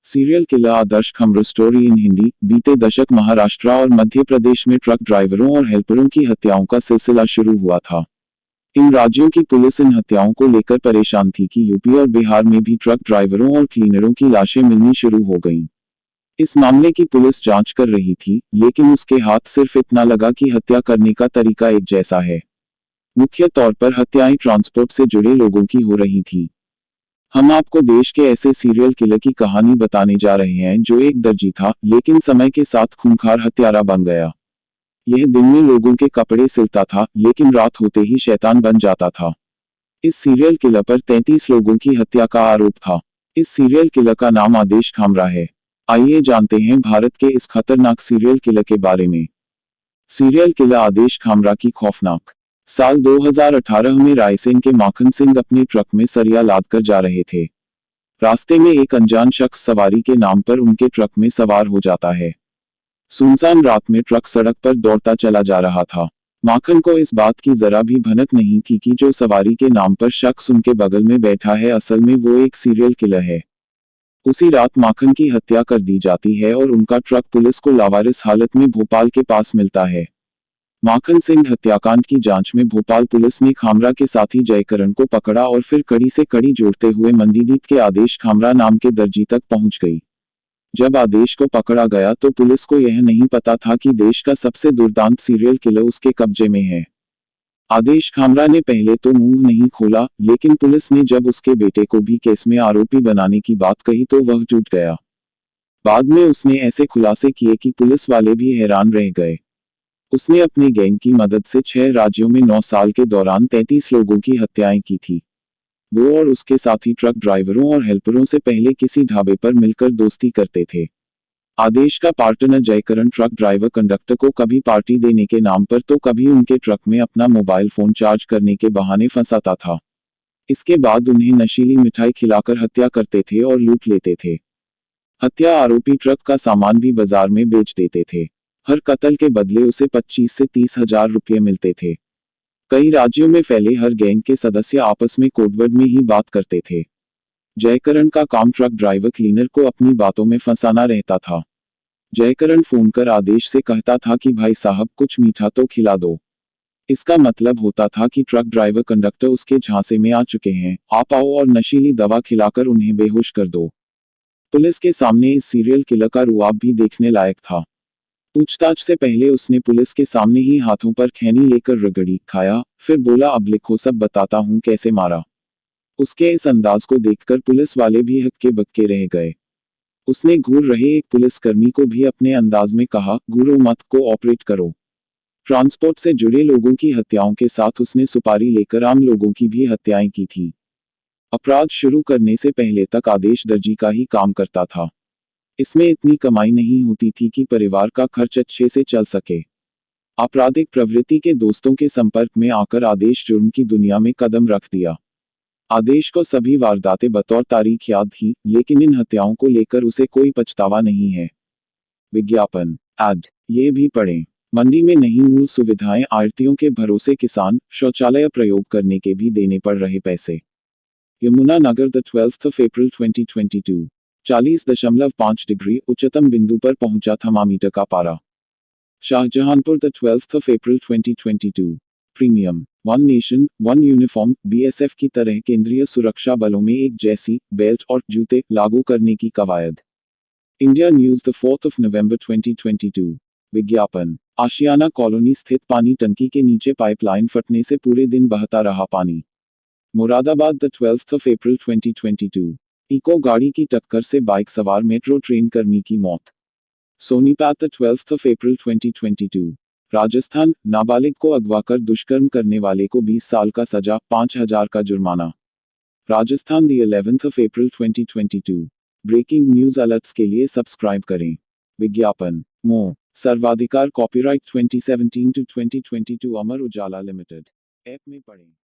Serial killer Adarsh Khamro story in Hindi. बीते दशक महाराष्ट्र और मध्य प्रदेश में ट्रक ड्राइवरों और हेल्परों की हत्याओं का सिलसिला शुरू हुआ था। इन राज्यों की पुलिस इन हत्याओं को लेकर परेशान थी कि यूपी और बिहार में भी ट्रक ड्राइवरों और क्लीनरों की लाशें मिलनी शुरू हो गईं। इस मामले की पुलिस जांच कर रही थी, लेकिन उसके हाथ सिर्फ इतना लगा कि हत्या करने का तरीका एक जैसा है। मुख्य तौर पर हत्याएं ट्रांसपोर्ट से जुड़े लोगों की हो रही थी। हम आपको देश के ऐसे सीरियल किलर की कहानी बताने जा रहे हैं जो एक दर्जी था, लेकिन समय के साथ खूंखार हत्यारा बन गया। यह दिन में लोगों के कपड़े सिलता था, लेकिन रात होते ही शैतान बन जाता था। इस सीरियल किलर पर 33 लोगों की हत्या का आरोप था। इस सीरियल किलर का नाम आदेश खामरा है। आइए जानते हैं भारत के इस खतरनाक सीरियल किलर के बारे में। सीरियल किलर आदेश खामरा की खौफनाक। साल 2018 में रायसेन के माखन सिंह अपने ट्रक में सरिया लादकर जा रहे थे। रास्ते में एक अनजान शख्स सवारी के नाम पर उनके ट्रक में सवार हो जाता है। सुनसान रात में ट्रक सड़क पर दौड़ता चला जा रहा था। माखन को इस बात की जरा भी भनक नहीं थी कि जो सवारी के नाम पर शख्स उनके बगल में बैठा है, असल में वो एक सीरियल किलर है। उसी रात माखन की हत्या कर दी जाती है और उनका ट्रक पुलिस को लावारिस हालत में भोपाल के पास मिलता है। माखन सिंह हत्याकांड की जांच में भोपाल पुलिस ने खामरा के साथी जयकरण को पकड़ा और फिर कड़ी से कड़ी जोड़ते हुए मंडीदीप के आदेश खामरा नाम के दर्जी तक पहुंच गई। जब आदेश को पकड़ा गया तो पुलिस को यह नहीं पता था कि देश का सबसे दुर्दांत सीरियल किलर उसके कब्जे में है। आदेश खामरा ने पहले तो मुंह नहीं खोला, लेकिन पुलिस ने जब उसके बेटे को भी केस में आरोपी बनाने की बात कही तो वह जुट गया। बाद में उसने ऐसे खुलासे किए कि पुलिस वाले भी हैरान रह गए। उसने अपने गैंग की मदद से 6 राज्यों में 9 साल के दौरान 33 लोगों की हत्याएं की थी। वो और उसके साथी ट्रक ड्राइवरों और हेल्परों से पहले किसी ढाबे पर मिलकर दोस्ती करते थे। आदेश का partner Jaikaran truck driver conductor को कभी पार्टी देने के नाम पर तो कभी उनके ट्रक में अपना मोबाइल फोन चार्ज करने के बहाने फंसाता था। इसके बाद उन्हें नशीली मिठाई खिलाकर हत्या करते थे और लूट लेते थे। हत्या आरोपी ट्रक का सामान भी बाजार में बेच देते थे। हर कत्ल के बदले उसे 25 से 30 हजार रुपये मिलते थे। कई राज्यों में फैले हर गैंग के सदस्य आपस में कोडवर्ड में ही बात करते थे। जयकरण का काम ट्रक ड्राइवर क्लीनर को अपनी बातों में फंसाना रहता था। जयकरण फोन कर आदेश से कहता था कि भाई साहब कुछ मीठा तो खिला दो। इसका मतलब होता था कि ट्रक ड्राइवर कंडक्टर उसके झांसे में आ चुके हैं, आप आओ और नशीली दवा खिलाकर उन्हें बेहोश कर दो। पुलिस के सामने इस सीरियल किलर का रुआब भी देखने लायक था। पूछताछ से पहले उसने पुलिस के सामने ही हाथों पर खैनी लेकर रगड़ी खाया, फिर बोला अब लिखो सब बताता हूँ कैसे मारा। उसके इस अंदाज को देखकर पुलिस वाले भी हक्के बक्के रह गए। उसने घूर रहे एक पुलिसकर्मी को भी अपने अंदाज में कहा, घूरो मत, कोऑपरेट करो। ट्रांसपोर्ट से जुड़े लोगों की हत्याओं के साथ उसने सुपारी लेकर आम लोगों की भी हत्याएं की थी। अपराध शुरू करने से पहले तक आदेश दर्जी का ही काम करता था। इसमें इतनी कमाई नहीं होती थी कि परिवार का खर्च अच्छे से चल सके। आपराधिक प्रवृत्ति के दोस्तों के संपर्क में आकर आदेश जुर्म की दुनिया में कदम रख दिया। आदेश को सभी वारदातें बतौर तारीख याद थी, लेकिन इन हत्याओं को लेकर उसे कोई पछतावा नहीं है। विज्ञापन एड ये भी पढ़ें। मंडी में नहीं मूल सुविधाएं, आढ़तियों के भरोसे किसान, शौचालय प्रयोग करने के भी देने पड़ रहे पैसे। Yamunanagar the 12th of April 2022 40.5 degree उच्चतम बिंदु पर पहुंचा थर्मामीटर का पारा। Shahjahanpur the 12th of April 2022 premium one nation one uniform BSF की तरह केंद्रीय सुरक्षा बलों में एक जैसी बेल्ट और जूते लागू करने की कवायद। India news the 4th of November 2022 विज्ञापन आशियाना कॉलोनी स्थित पानी टंकी के नीचे पाइपलाइन फटने से पूरे दिन बहता रहा पानी। Moradabad the 12th of April 2022 Eeco गाड़ी की टक्कर से बाइक सवार मेट्रो ट्रेन कर्मी की मौत। Sonipat the 12th of April 2022 Rajasthan नाबालिग को अगवा कर दुष्कर्म करने वाले को 20 साल का सजा, 5,000 का जुर्माना। Rajasthan the 11th of April 2022 breaking news alerts के लिए सब्सक्राइब करें। विज्ञापन मोह सर्वाधिकार copyright 2017 to 2022 Amar Ujala limited app में पढ़ें।